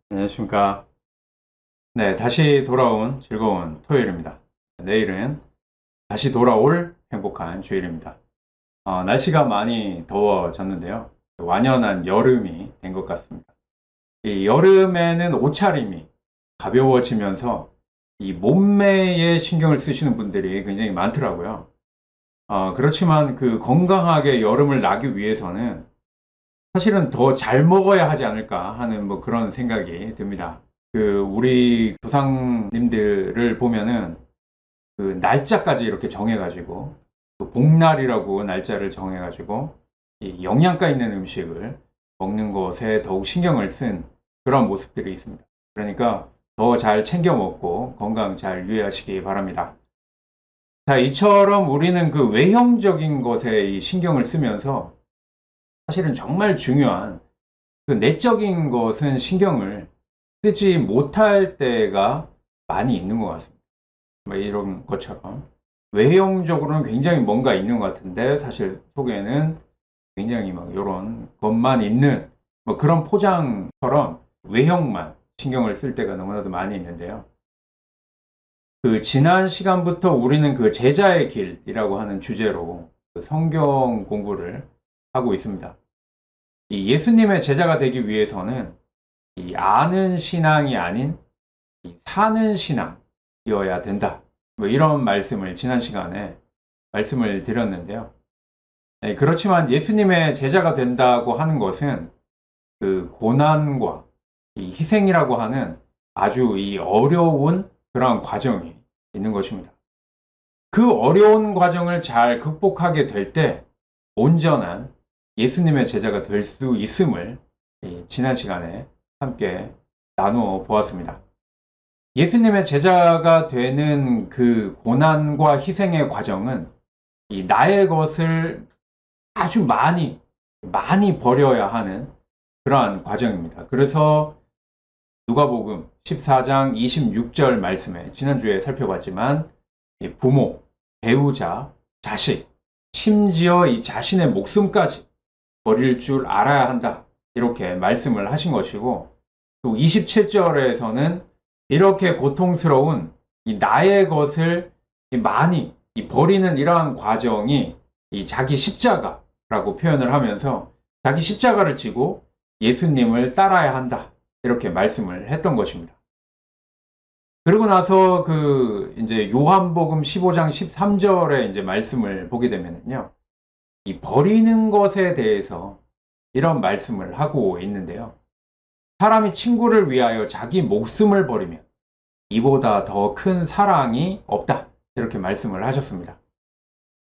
안녕하십니까. 네, 다시 돌아온 즐거운 토요일입니다. 내일은 다시 돌아올 행복한 주일입니다. 날씨가 많이 더워졌는데요. 완연한 여름이 된 것 같습니다. 이 여름에는 옷차림이 가벼워지면서 이 몸매에 신경을 쓰시는 분들이 굉장히 많더라고요. 그렇지만 그 건강하게 여름을 나기 위해서는 사실은 더 잘 먹어야 하지 않을까 하는 뭐 그런 생각이 듭니다. 우리 조상님들을 보면은 그 날짜까지 이렇게 정해가지고 그 복날이라고 날짜를 정해가지고 이 영양가 있는 음식을 먹는 것에 더욱 신경을 쓴 그런 모습들이 있습니다. 그러니까 더 잘 챙겨 먹고 건강 잘 유의하시기 바랍니다. 자, 이처럼 우리는 그 외형적인 것에 이 신경을 쓰면서 사실은 정말 중요한 그 내적인 것은 신경을 쓰지 못할 때가 많이 있는 것 같습니다. 뭐 이런 것처럼 외형적으로는 굉장히 뭔가 있는 것 같은데 사실 속에는 굉장히 막 이런 것만 있는 뭐 그런 포장처럼 외형만 신경을 쓸 때가 너무나도 많이 있는데요. 그 지난 시간부터 우리는 그 제자의 길이라고 하는 주제로 그 성경 공부를 하고 있습니다. 이 예수님의 제자가 되기 위해서는 이 아는 신앙이 아닌 이 사는 신앙이어야 된다. 뭐 이런 말씀을 지난 시간에 말씀을 드렸는데요. 네, 그렇지만 예수님의 제자가 된다고 하는 것은 그 고난과 이 희생이라고 하는 아주 이 어려운 그러한 과정이 있는 것입니다. 그 어려운 과정을 잘 극복하게 될 때 온전한 예수님의 제자가 될 수 있음을 지난 시간에 함께 나누어 보았습니다. 예수님의 제자가 되는 그 고난과 희생의 과정은 이 나의 것을 아주 많이 버려야 하는 그러한 과정입니다. 그래서 누가복음 14장 26절 말씀에 지난주에 살펴봤지만 부모, 배우자, 자식, 심지어 이 자신의 목숨까지 버릴 줄 알아야 한다. 이렇게 말씀을 하신 것이고 또 27절에서는 이렇게 고통스러운 이 나의 것을 많이 버리는 이러한 과정이 이 자기 십자가라고 표현을 하면서 자기 십자가를 지고 예수님을 따라야 한다. 이렇게 말씀을 했던 것입니다. 그리고 나서 이제 요한복음 15장 13절에 이제 말씀을 보게 되면요. 이 버리는 것에 대해서 이런 말씀을 하고 있는데요. 사람이 친구를 위하여 자기 목숨을 버리면 이보다 더 큰 사랑이 없다. 이렇게 말씀을 하셨습니다.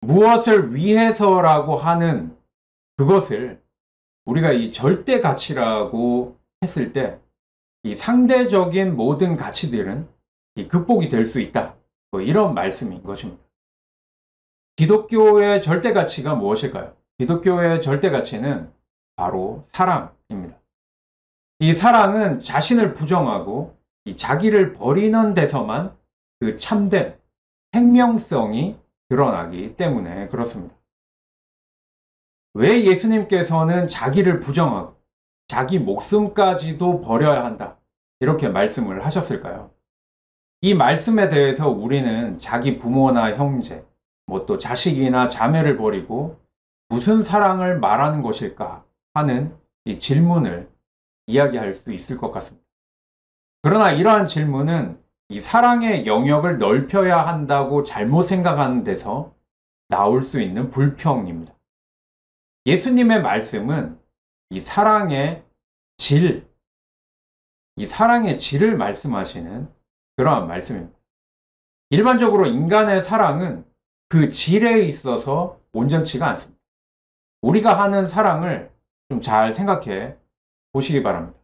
무엇을 위해서라고 하는 그것을 우리가 이 절대 가치라고 했을 때 이 상대적인 모든 가치들은 극복이 될 수 있다. 뭐 이런 말씀인 것입니다. 기독교의 절대 가치가 무엇일까요? 기독교의 절대 가치는 바로 사랑입니다. 이 사랑은 자신을 부정하고 이 자기를 버리는 데서만 그 참된 생명성이 드러나기 때문에 그렇습니다. 왜 예수님께서는 자기를 부정하고 자기 목숨까지도 버려야 한다. 이렇게 말씀을 하셨을까요? 이 말씀에 대해서 우리는 자기 부모나 형제, 뭐 또 자식이나 자매를 버리고 무슨 사랑을 말하는 것일까 하는 이 질문을 이야기할 수 있을 것 같습니다. 그러나 이러한 질문은 이 사랑의 영역을 넓혀야 한다고 잘못 생각하는 데서 나올 수 있는 불평입니다. 예수님의 말씀은 이 사랑의 질, 이 사랑의 질을 말씀하시는 그러한 말씀입니다. 일반적으로 인간의 사랑은 그 질에 있어서 온전치가 않습니다. 우리가 하는 사랑을 좀 잘 생각해 보시기 바랍니다.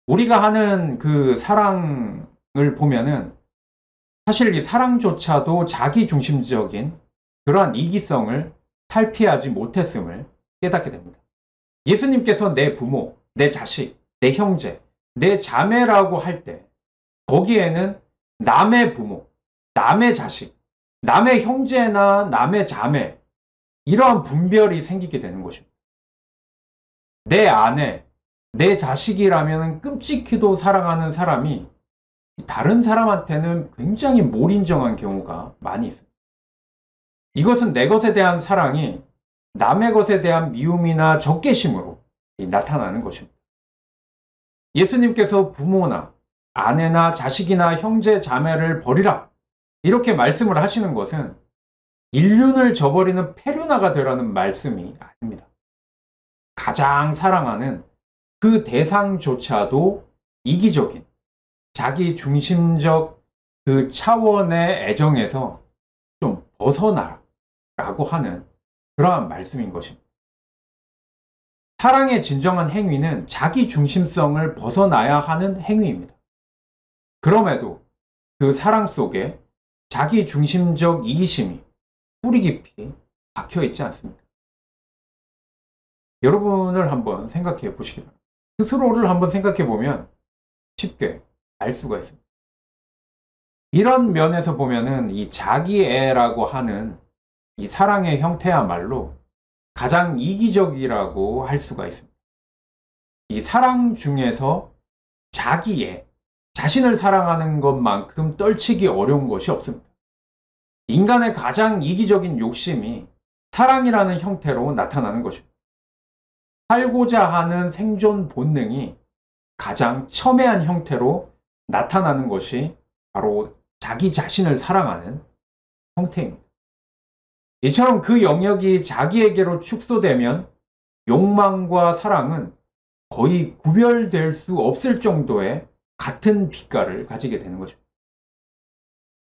우리가 하는 그 사랑을 보면은 사실 이 사랑조차도 자기중심적인 그러한 이기성을 탈피하지 못했음을 깨닫게 됩니다. 예수님께서 내 부모, 내 자식, 내 형제, 내 자매라고 할 때 거기에는 남의 부모, 남의 자식, 남의 형제나 남의 자매 이러한 분별이 생기게 되는 것입니다. 내 아내, 내 자식이라면 끔찍히도 사랑하는 사람이 다른 사람한테는 굉장히 몰인정한 경우가 많이 있습니다. 이것은 내 것에 대한 사랑이 남의 것에 대한 미움이나 적개심으로 나타나는 것입니다. 예수님께서 부모나 아내나 자식이나 형제 자매를 버리라 이렇게 말씀을 하시는 것은 인륜을 저버리는 페류나가 되라는 말씀이 아닙니다. 가장 사랑하는 그 대상조차도 이기적인 자기 중심적 그 차원의 애정에서 좀 벗어나라 라고 하는 그러한 말씀인 것입니다. 사랑의 진정한 행위는 자기 중심성을 벗어나야 하는 행위입니다. 그럼에도 그 사랑 속에 자기 중심적 이기심이 뿌리 깊이 박혀 있지 않습니까? 여러분을 한번 생각해 보시기 바랍니다. 스스로를 한번 생각해 보면 쉽게 알 수가 있습니다. 이런 면에서 보면은 이 자기애라고 하는 이 사랑의 형태야말로 가장 이기적이라고 할 수가 있습니다. 이 사랑 중에서 자기애, 자신을 사랑하는 것만큼 떨치기 어려운 것이 없습니다. 인간의 가장 이기적인 욕심이 사랑이라는 형태로 나타나는 것입니다. 살고자 하는 생존 본능이 가장 첨예한 형태로 나타나는 것이 바로 자기 자신을 사랑하는 형태입니다. 이처럼 그 영역이 자기에게로 축소되면 욕망과 사랑은 거의 구별될 수 없을 정도의 같은 빛깔을 가지게 되는 것입니다.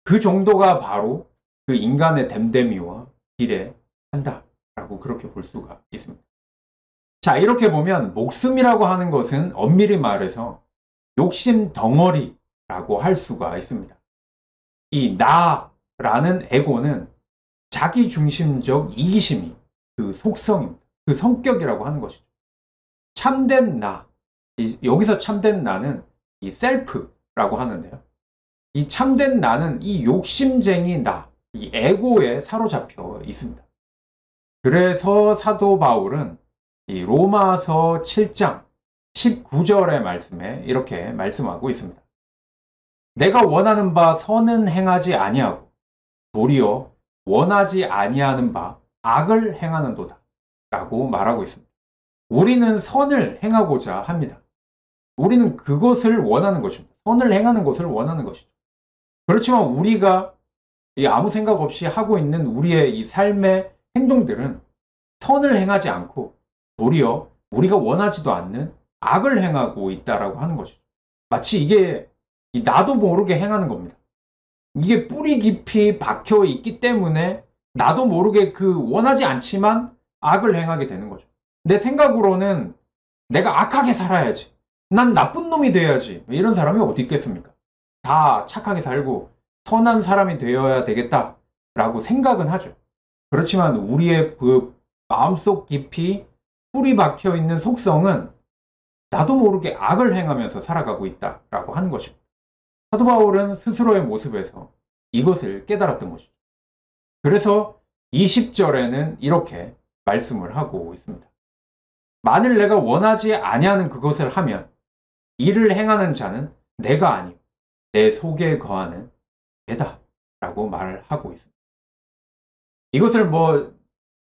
그 정도가 바로 그 인간의 됨됨이와 비례한다라고 그렇게 볼 수가 있습니다. 자, 이렇게 보면 목숨이라고 하는 것은 엄밀히 말해서 욕심 덩어리라고 할 수가 있습니다. 이 나라는 에고는 자기 중심적 이기심이 그 속성입니다. 그 성격이라고 하는 것이죠. 참된 나, 여기서 참된 나는 이 셀프라고 하는데요. 이 참된 나는 이 욕심쟁이 나, 이 에고에 사로잡혀 있습니다. 그래서 사도 바울은 이 로마서 7장 19절의 말씀에 이렇게 말씀하고 있습니다. 내가 원하는 바 선은 행하지 아니하고 도리어 원하지 아니하는 바 악을 행하는도다 라고 말하고 있습니다. 우리는 선을 행하고자 합니다. 우리는 그것을 원하는 것입니다. 선을 행하는 것을 원하는 것이죠. 그렇지만 우리가 아무 생각 없이 하고 있는 우리의 이 삶의 행동들은 선을 행하지 않고 도리어 우리가 원하지도 않는 악을 행하고 있다라고 하는 것이죠. 마치 이게 나도 모르게 행하는 겁니다. 이게 뿌리 깊이 박혀 있기 때문에 나도 모르게 그 원하지 않지만 악을 행하게 되는 거죠. 내 생각으로는 내가 악하게 살아야지. 난 나쁜 놈이 돼야지. 이런 사람이 어디 있겠습니까? 다 착하게 살고 선한 사람이 되어야 되겠다라고 생각은 하죠. 그렇지만 우리의 그 마음속 깊이 뿌리 박혀 있는 속성은 나도 모르게 악을 행하면서 살아가고 있다라고 하는 것입니다. 사도 바울은 스스로의 모습에서 이것을 깨달았던 것이죠. 그래서 20절에는 이렇게 말씀을 하고 있습니다. 만일 내가 원하지 아니하는 그것을 하면 이를 행하는 자는 내가 아니요 내 속에 거하는 죄다 라고 말을 하고 있습니다. 이것을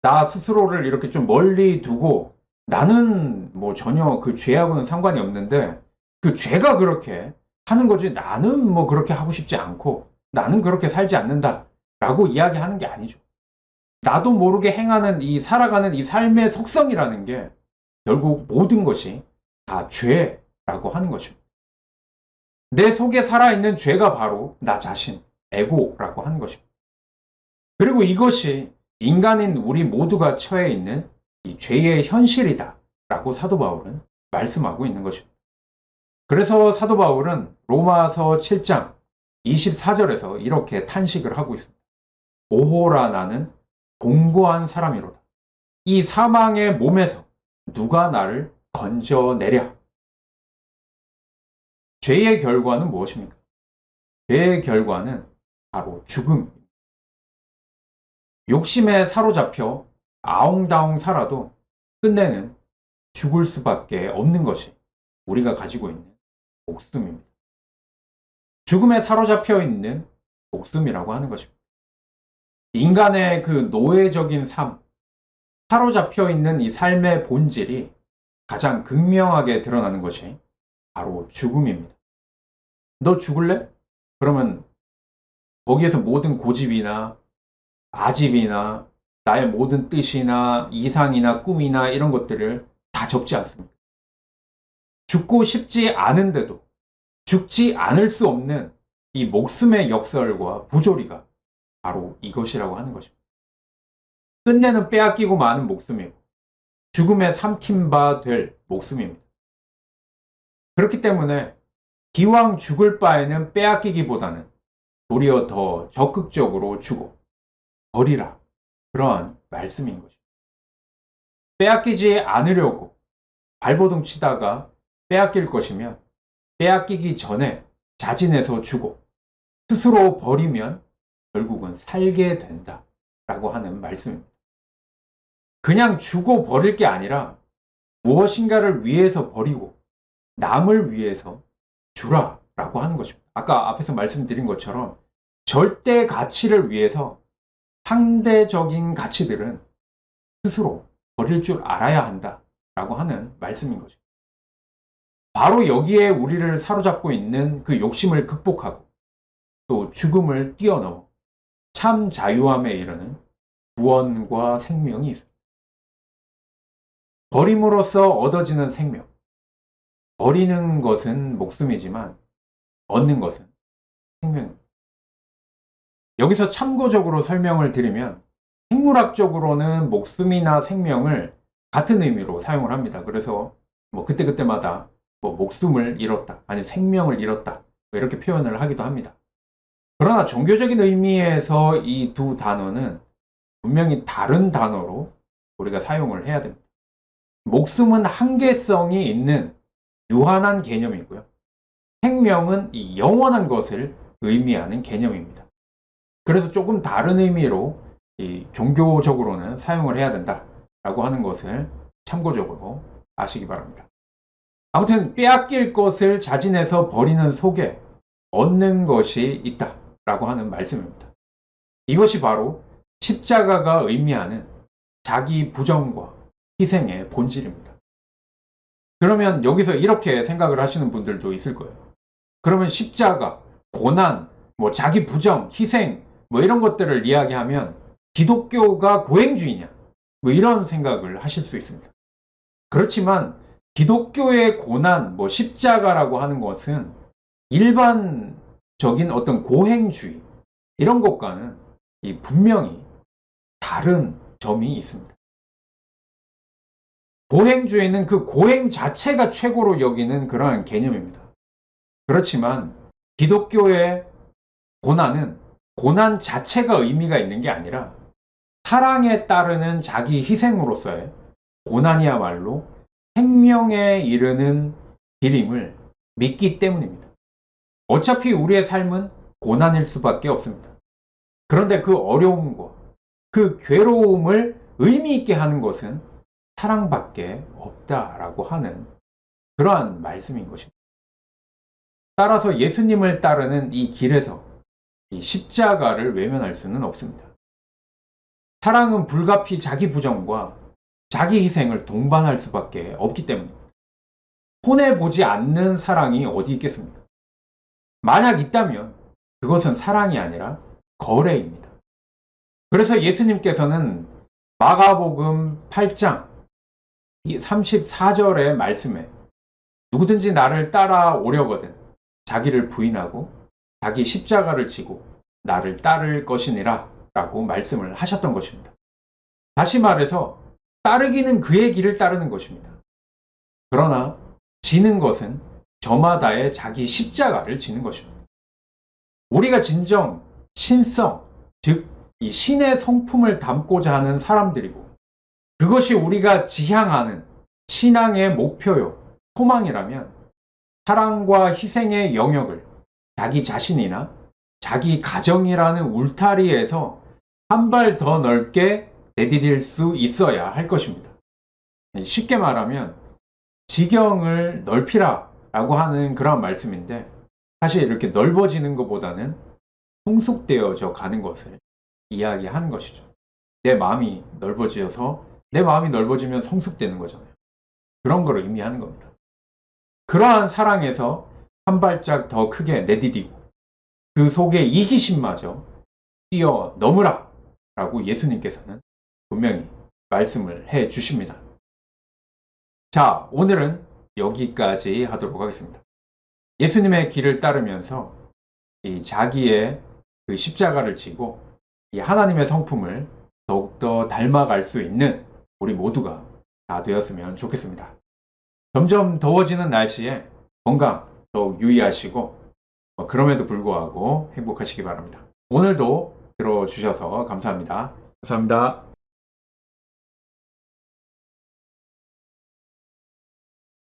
나 스스로를 이렇게 좀 멀리 두고 나는 전혀 그 죄하고는 상관이 없는데 그 죄가 그렇게 하는 거지 나는 그렇게 하고 싶지 않고 나는 그렇게 살지 않는다 라고 이야기하는 게 아니죠. 나도 모르게 행하는 살아가는 이 삶의 속성이라는 게 결국 모든 것이 다 죄라고 하는 것입니다. 내 속에 살아있는 죄가 바로 나 자신, 에고라고 하는 것입니다. 그리고 이것이 인간인 우리 모두가 처해 있는 이 죄의 현실이다 라고 사도 바울은 말씀하고 있는 것입니다. 그래서 사도 바울은 로마서 7장 24절에서 이렇게 탄식을 하고 있습니다. 오호라 나는 공고한 사람이로다. 이 사망의 몸에서 누가 나를 건져내랴. 죄의 결과는 무엇입니까? 죄의 결과는 바로 죽음. 욕심에 사로잡혀 아웅다웅 살아도 끝내는 죽을 수밖에 없는 것이 우리가 가지고 있는 목숨입니다. 죽음에 사로잡혀 있는 목숨이라고 하는 것입니다. 인간의 그 노예적인 삶, 사로잡혀 있는 이 삶의 본질이 가장 극명하게 드러나는 것이 바로 죽음입니다. 너 죽을래? 그러면 거기에서 모든 고집이나 아집이나 나의 모든 뜻이나 이상이나 꿈이나 이런 것들을 다 접지 않습니다. 죽고 싶지 않은데도 죽지 않을 수 없는 이 목숨의 역설과 부조리가 바로 이것이라고 하는 것입니다. 끝내는 빼앗기고 마는 목숨이고 죽음에 삼킨 바 될 목숨입니다. 그렇기 때문에 기왕 죽을 바에는 빼앗기기보다는 도리어 더 적극적으로 주고 버리라, 그러한 말씀인 것입니다. 빼앗기지 않으려고 발버둥 치다가 빼앗길 것이면 빼앗기기 전에 자진해서 주고 스스로 버리면 결국은 살게 된다 라고 하는 말씀입니다. 그냥 주고 버릴 게 아니라 무엇인가를 위해서 버리고 남을 위해서 주라 라고 하는 것입니다. 아까 앞에서 말씀드린 것처럼 절대 가치를 위해서 상대적인 가치들은 스스로 버릴 줄 알아야 한다 라고 하는 말씀인 것입니다. 바로 여기에 우리를 사로잡고 있는 그 욕심을 극복하고 또 죽음을 뛰어넘어 참 자유함에 이르는 구원과 생명이 있습니다. 버림으로써 얻어지는 생명. 버리는 것은 목숨이지만 얻는 것은 생명입니다. 여기서 참고적으로 설명을 드리면 생물학적으로는 목숨이나 생명을 같은 의미로 사용을 합니다. 그래서 그때그때마다 목숨을 잃었다, 아니면 생명을 잃었다, 이렇게 표현을 하기도 합니다. 그러나 종교적인 의미에서 이 두 단어는 분명히 다른 단어로 우리가 사용을 해야 됩니다. 목숨은 한계성이 있는 유한한 개념이고요. 생명은 이 영원한 것을 의미하는 개념입니다. 그래서 조금 다른 의미로 이 종교적으로는 사용을 해야 된다라고 하는 것을 참고적으로 아시기 바랍니다. 아무튼 빼앗길 것을 자진해서 버리는 속에 얻는 것이 있다라고 하는 말씀입니다. 이것이 바로 십자가가 의미하는 자기 부정과 희생의 본질입니다. 그러면 여기서 이렇게 생각을 하시는 분들도 있을 거예요. 그러면 십자가, 고난, 자기 부정, 희생 이런 것들을 이야기하면 기독교가 고행주의냐 이런 생각을 하실 수 있습니다. 그렇지만 기독교의 고난, 십자가라고 하는 것은 일반적인 어떤 고행주의 이런 것과는 분명히 다른 점이 있습니다. 고행주의는 그 고행 자체가 최고로 여기는 그러한 개념입니다. 그렇지만 기독교의 고난은 고난 자체가 의미가 있는 게 아니라 사랑에 따르는 자기 희생으로서의 고난이야말로 생명에 이르는 길임을 믿기 때문입니다. 어차피 우리의 삶은 고난일 수밖에 없습니다. 그런데 그 어려움과 그 괴로움을 의미 있게 하는 것은 사랑밖에 없다라고 하는 그러한 말씀인 것입니다. 따라서 예수님을 따르는 이 길에서 이 십자가를 외면할 수는 없습니다. 사랑은 불가피 자기 부정과 자기 희생을 동반할 수밖에 없기 때문입니다. 손해보지 않는 사랑이 어디 있겠습니까? 만약 있다면 그것은 사랑이 아니라 거래입니다. 그래서 예수님께서는 마가복음 8장 34절의 말씀에 누구든지 나를 따라오려거든 자기를 부인하고 자기 십자가를 지고 나를 따를 것이니라 라고 말씀을 하셨던 것입니다. 다시 말해서 따르기는 그의 길을 따르는 것입니다. 그러나 지는 것은 저마다의 자기 십자가를 지는 것입니다. 우리가 진정 신성, 즉 이 신의 성품을 담고자 하는 사람들이고 그것이 우리가 지향하는 신앙의 목표요, 소망이라면 사랑과 희생의 영역을 자기 자신이나 자기 가정이라는 울타리에서 한 발 더 넓게 내디딜 수 있어야 할 것입니다. 쉽게 말하면 지경을 넓히라 라고 하는 그런 말씀인데, 사실 이렇게 넓어지는 것보다는 성숙되어져 가는 것을 이야기하는 것이죠. 내 마음이 넓어져서, 내 마음이 넓어지면 성숙되는 거잖아요. 그런 걸 의미하는 겁니다. 그러한 사랑에서 한 발짝 더 크게 내디디고 그 속에 이기심마저 뛰어넘으라 라고 예수님께서는 분명히 말씀을 해 주십니다. 자, 오늘은 여기까지 하도록 하겠습니다. 예수님의 길을 따르면서 이 자기의 그 십자가를 지고 이 하나님의 성품을 더욱더 닮아갈 수 있는 우리 모두가 다 되었으면 좋겠습니다. 점점 더워지는 날씨에 건강 더욱 유의하시고 그럼에도 불구하고 행복하시기 바랍니다. 오늘도 들어주셔서 감사합니다. 감사합니다.